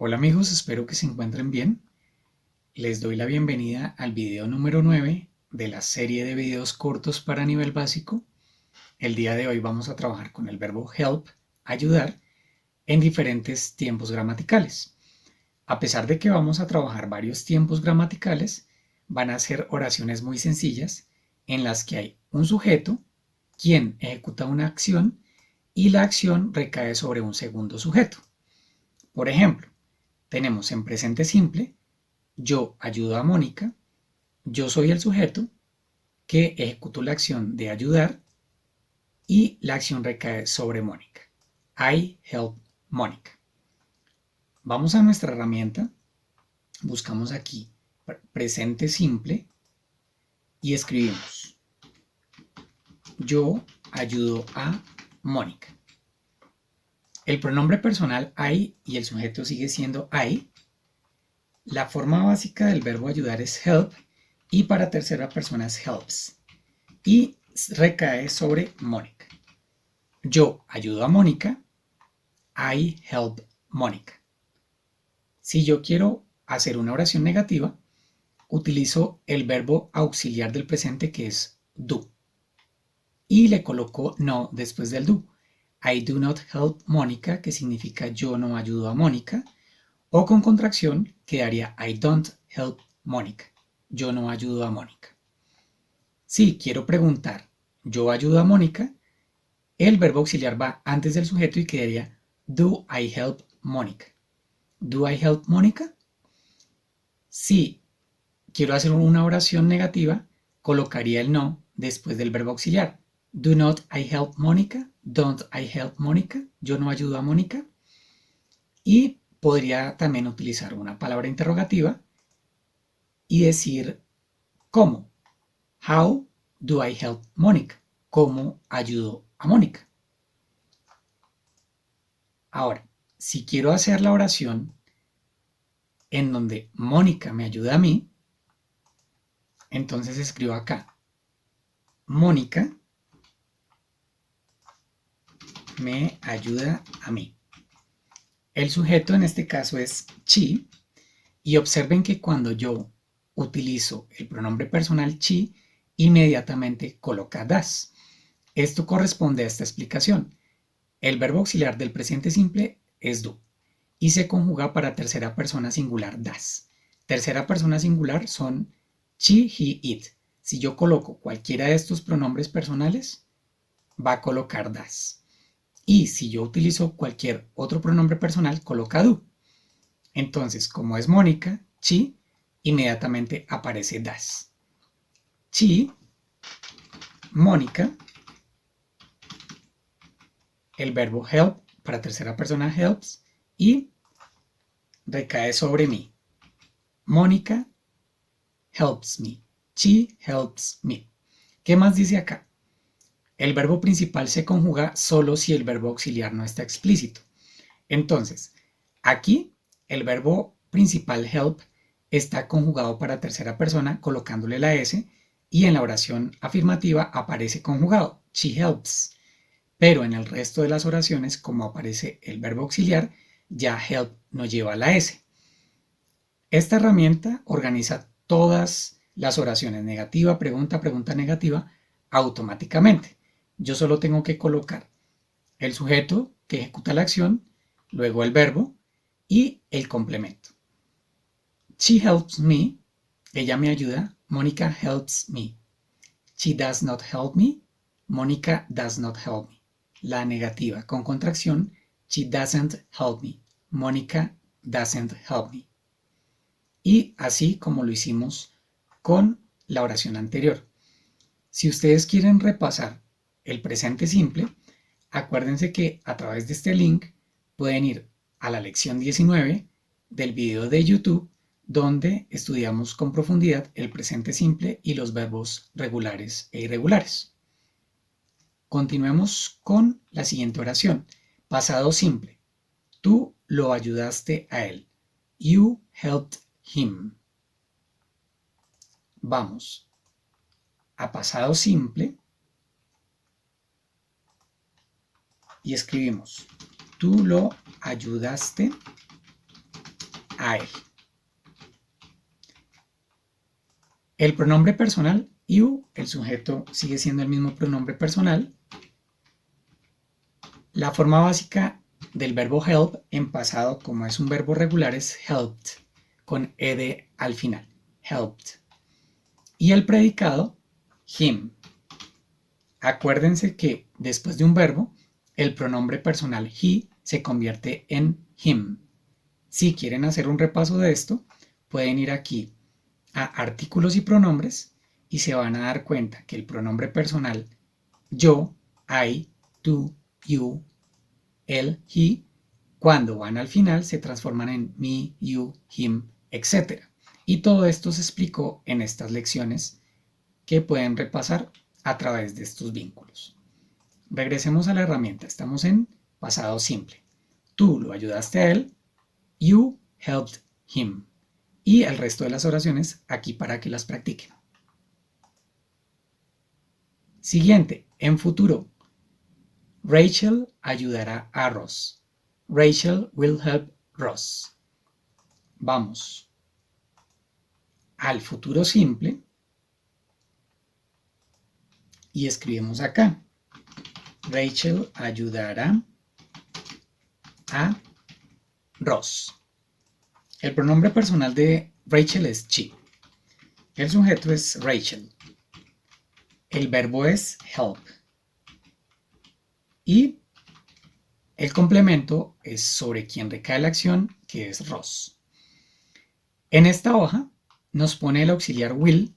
Hola amigos, espero que se encuentren bien. Les doy la bienvenida al video número 9 de la serie de videos cortos para nivel básico. El día de hoy vamos a trabajar con el verbo help, ayudar, en diferentes tiempos gramaticales. A pesar de que vamos a trabajar varios tiempos gramaticales, van a ser oraciones muy sencillas en las que hay un sujeto, quien ejecuta una acción y la acción recae sobre un segundo sujeto. Por ejemplo, tenemos en presente simple, yo ayudo a Mónica, yo soy el sujeto que ejecutó la acción de ayudar y la acción recae sobre Mónica. I help Mónica. Vamos a nuestra herramienta, buscamos aquí presente simple y escribimos yo ayudo a Mónica. El pronombre personal I y el sujeto sigue siendo I. La forma básica del verbo ayudar es help y para tercera persona es helps. Y recae sobre Mónica. Yo ayudo a Mónica. I help Mónica. Si yo quiero hacer una oración negativa, utilizo el verbo auxiliar del presente que es do. Y le coloco no después del do. I do not help Mónica, que significa yo no ayudo a Mónica. O con contracción quedaría I don't help Mónica. Yo no ayudo a Mónica. Si quiero preguntar yo ayudo a Mónica, el verbo auxiliar va antes del sujeto y quedaría do I help Mónica. Do I help Mónica? Si quiero hacer una oración negativa, colocaría el no después del verbo auxiliar. Do not I help Mónica? Don't I help Mónica? Yo no ayudo a Mónica. Y podría también utilizar una palabra interrogativa y decir ¿cómo? How do I help Mónica? ¿Cómo ayudo a Mónica? Ahora, si quiero hacer la oración en donde Mónica me ayuda a mí, entonces escribo acá, Mónica me ayuda a mí. El sujeto en este caso es she, y observen que cuando yo utilizo el pronombre personal she, inmediatamente coloca das. Esto corresponde a esta explicación. El verbo auxiliar del presente simple es do y se conjuga para tercera persona singular das. Tercera persona singular son she, he, it. Si yo coloco cualquiera de estos pronombres personales, va a colocar das. Y si yo utilizo cualquier otro pronombre personal, coloca do. Entonces, como es Mónica, she, inmediatamente aparece das. She, Mónica, el verbo help para tercera persona helps y recae sobre mí. Mónica helps me. She helps me. ¿Qué más dice acá? El verbo principal se conjuga solo si el verbo auxiliar no está explícito. Entonces, aquí el verbo principal help está conjugado para tercera persona colocándole la S y en la oración afirmativa aparece conjugado, she helps. Pero en el resto de las oraciones, como aparece el verbo auxiliar, ya help no lleva la S. Esta herramienta organiza todas las oraciones negativa, pregunta, pregunta negativa automáticamente. Yo solo tengo que colocar el sujeto que ejecuta la acción, luego el verbo y el complemento. She helps me, ella me ayuda, Mónica helps me. She does not help me, Mónica does not help me. La negativa con contracción, she doesn't help me, Mónica doesn't help me. Y así como lo hicimos con la oración anterior. Si ustedes quieren repasar el presente simple, acuérdense que a través de este link pueden ir a la lección 19 del video de YouTube donde estudiamos con profundidad el presente simple y los verbos regulares e irregulares. Continuemos con la siguiente oración. Pasado simple. Tú lo ayudaste a él. You helped him. Vamos a pasado simple y escribimos tú lo ayudaste a él. El pronombre personal, you, el sujeto sigue siendo el mismo pronombre personal. La forma básica del verbo help en pasado, como es un verbo regular, es helped, con ed al final, helped. Y el predicado, him. Acuérdense que después de un verbo, el pronombre personal he se convierte en him. Si quieren hacer un repaso de esto, pueden ir aquí a artículos y pronombres y se van a dar cuenta que el pronombre personal yo, I, tú, you, él, he, cuando van al final se transforman en me, you, him, etc. Y todo esto se explicó en estas lecciones que pueden repasar a través de estos vínculos. Regresemos a la herramienta, estamos en pasado simple. Tú lo ayudaste a él, you helped him. Y el resto de las oraciones aquí para que las practiquen. Siguiente, en futuro. Rachel ayudará a Ross. Rachel will help Ross. Vamos al futuro simple y escribimos acá. Rachel ayudará a Ross. El pronombre personal de Rachel es she. El sujeto es Rachel. El verbo es help. Y el complemento es sobre quien recae la acción, que es Ross. En esta hoja nos pone el auxiliar will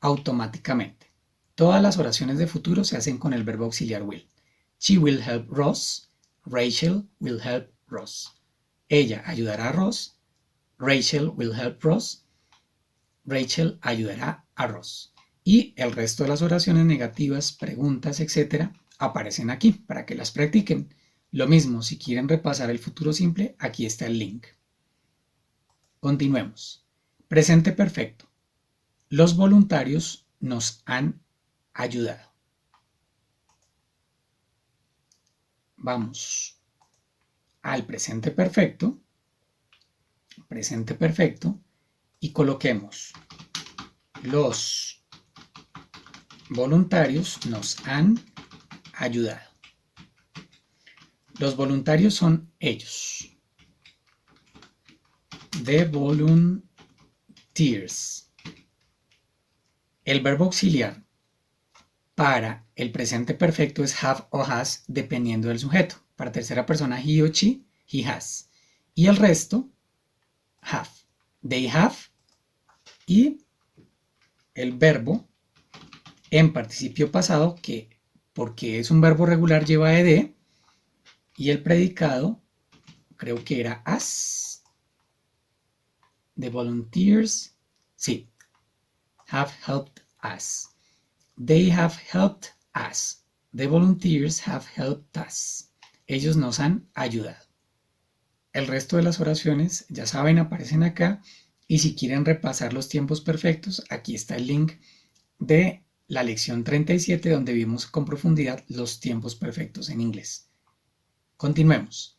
automáticamente. Todas las oraciones de futuro se hacen con el verbo auxiliar will. She will help Ross. Rachel will help Ross. Ella ayudará a Ross. Rachel will help Ross. Rachel ayudará a Ross. Y el resto de las oraciones negativas, preguntas, etc. aparecen aquí para que las practiquen. Lo mismo, si quieren repasar el futuro simple, aquí está el link. Continuemos. Presente perfecto. Los voluntarios nos han ayudado. Vamos al presente perfecto, y coloquemos los voluntarios nos han ayudado. Los voluntarios son ellos. The volunteers. El verbo auxiliar para el presente perfecto es have o has dependiendo del sujeto. Para tercera persona he o she, he has. Y el resto, have. They have. Y el verbo en participio pasado, que porque es un verbo regular lleva ed. Y el predicado, creo que era as. The volunteers, sí. Have helped us. They have helped us. The volunteers have helped us. Ellos nos han ayudado. El resto de las oraciones, ya saben, aparecen acá. Y si quieren repasar los tiempos perfectos, aquí está el link de la lección 37, donde vimos con profundidad los tiempos perfectos en inglés. Continuemos.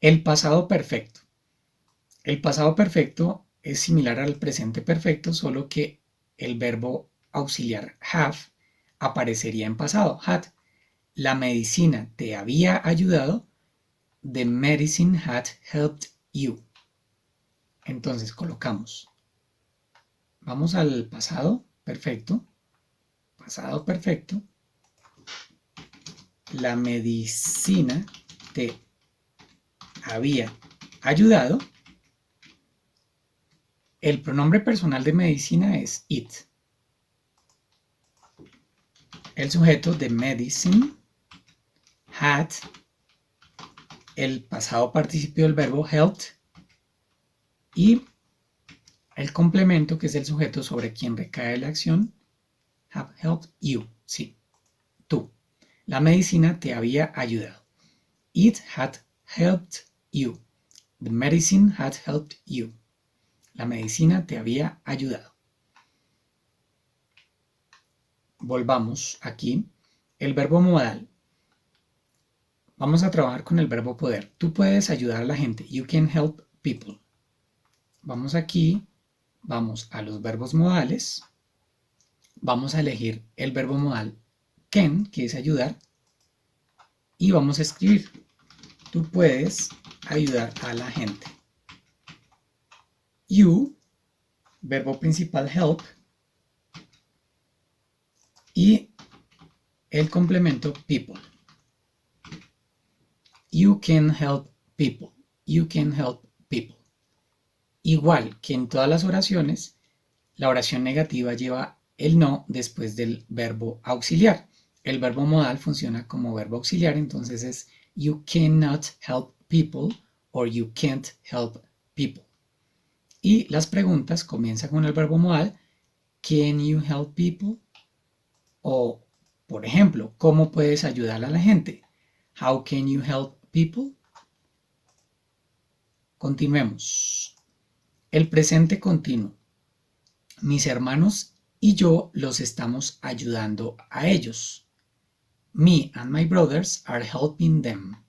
El pasado perfecto. El pasado perfecto es similar al presente perfecto, solo que el verbo auxiliar have aparecería en pasado, had. La medicina te había ayudado. The medicine had helped you. Entonces colocamos. Vamos al pasado perfecto. Pasado perfecto. La medicina te había ayudado. El pronombre personal de medicina es it. El sujeto de medicine had. El pasado participio del verbo helped. Y el complemento, que es el sujeto sobre quien recae la acción, have helped you. Sí, tú. La medicina te había ayudado. It had helped you. The medicine had helped you. La medicina te había ayudado. Volvamos aquí. El verbo modal. Vamos a trabajar con el verbo poder. Tú puedes ayudar a la gente. You can help people. Vamos aquí, vamos a los verbos modales. Vamos a elegir el verbo modal can, que es ayudar. Y vamos a escribir. Tú puedes ayudar a la gente. You, verbo principal help. Y el complemento people. You can help people. You can help people. Igual que en todas las oraciones, la oración negativa lleva el no después del verbo auxiliar. El verbo modal funciona como verbo auxiliar, entonces es you cannot help people or you can't help people. Y las preguntas comienzan con el verbo modal, can you help people? O, por ejemplo, ¿cómo puedes ayudar a la gente? How can you help people? Continuemos. El presente continuo. Mis hermanos y yo los estamos ayudando a ellos. Me and my brothers are helping them.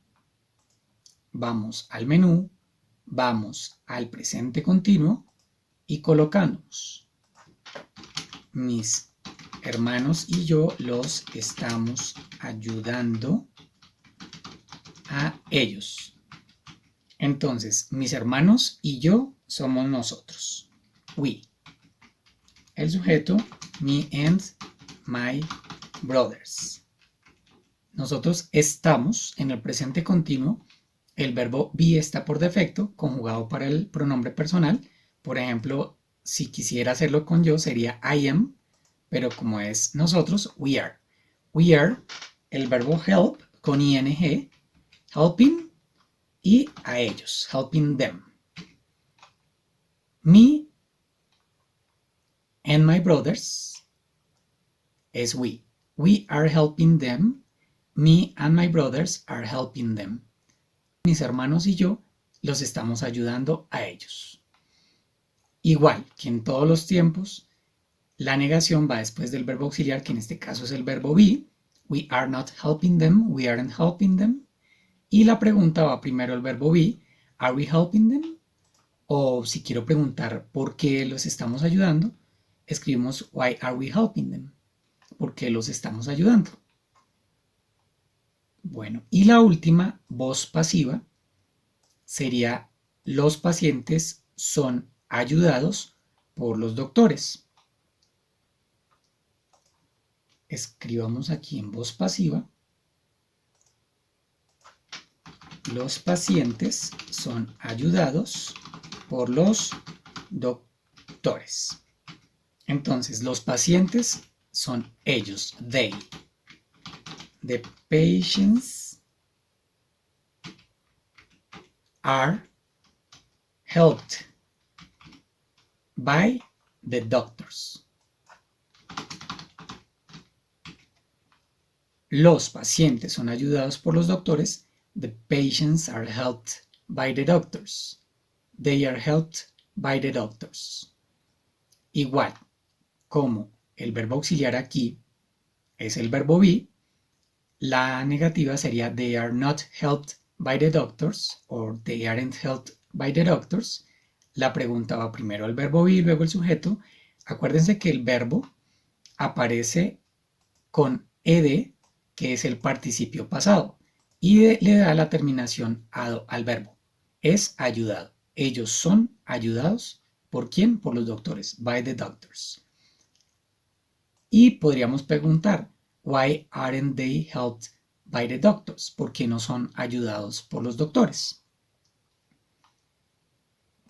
Vamos al menú, vamos al presente continuo y colocamos. Mis hermanos y yo los estamos ayudando a ellos. Entonces, mis hermanos y yo somos nosotros. We. El sujeto, me and my brothers. Nosotros estamos en el presente continuo. El verbo be está por defecto, conjugado para el pronombre personal. Por ejemplo, si quisiera hacerlo con yo, sería I am, pero como es nosotros, we are. We are, el verbo help con ing, helping, y a ellos, helping them. Me and my brothers es we. We are helping them. Me and my brothers are helping them. Mis hermanos y yo los estamos ayudando a ellos. Igual que en todos los tiempos, la negación va después del verbo auxiliar, que en este caso es el verbo be. We are not helping them, we aren't helping them. Y la pregunta va primero el verbo be, are we helping them? O si quiero preguntar por qué los estamos ayudando, escribimos why are we helping them? ¿Por qué los estamos ayudando? Bueno, y la última, voz pasiva, sería los pacientes son ayudados por los doctores. Escribamos aquí en voz pasiva. Los pacientes son ayudados por los doctores. Entonces, los pacientes son ellos, they. The patients are helped by the doctors. Los pacientes son ayudados por los doctores. The patients are helped by the doctors. They are helped by the doctors. Igual, como el verbo auxiliar aquí es el verbo be, la negativa sería they are not helped by the doctors or they aren't helped by the doctors. La pregunta va primero al verbo be y luego el sujeto. Acuérdense que el verbo aparece con ed, que es el participio pasado, y le da la terminación ado al verbo. Es ayudado. Ellos son ayudados. ¿Por quién? Por los doctores. By the doctors. Y podríamos preguntar, why aren't they helped by the doctors? ¿Por qué no son ayudados por los doctores?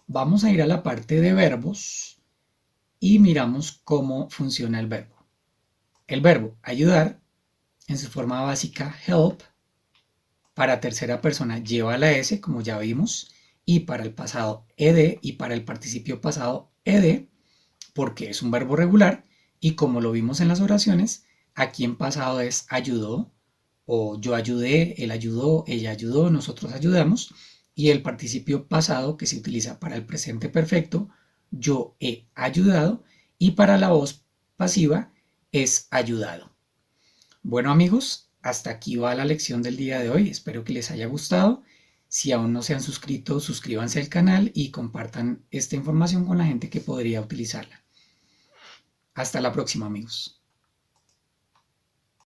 Vamos a ir a la parte de verbos y miramos cómo funciona el verbo. El verbo ayudar, en su forma básica help, para tercera persona lleva la S, como ya vimos, y para el pasado ed y para el participio pasado ed, porque es un verbo regular, y como lo vimos en las oraciones, aquí en pasado es ayudó, o yo ayudé, él ayudó, ella ayudó, nosotros ayudamos, y el participio pasado que se utiliza para el presente perfecto, yo he ayudado, y para la voz pasiva es ayudado. Bueno amigos, hasta aquí va la lección del día de hoy. Espero que les haya gustado. Si aún no se han suscrito, suscríbanse al canal y compartan esta información con la gente que podría utilizarla. Hasta la próxima, amigos.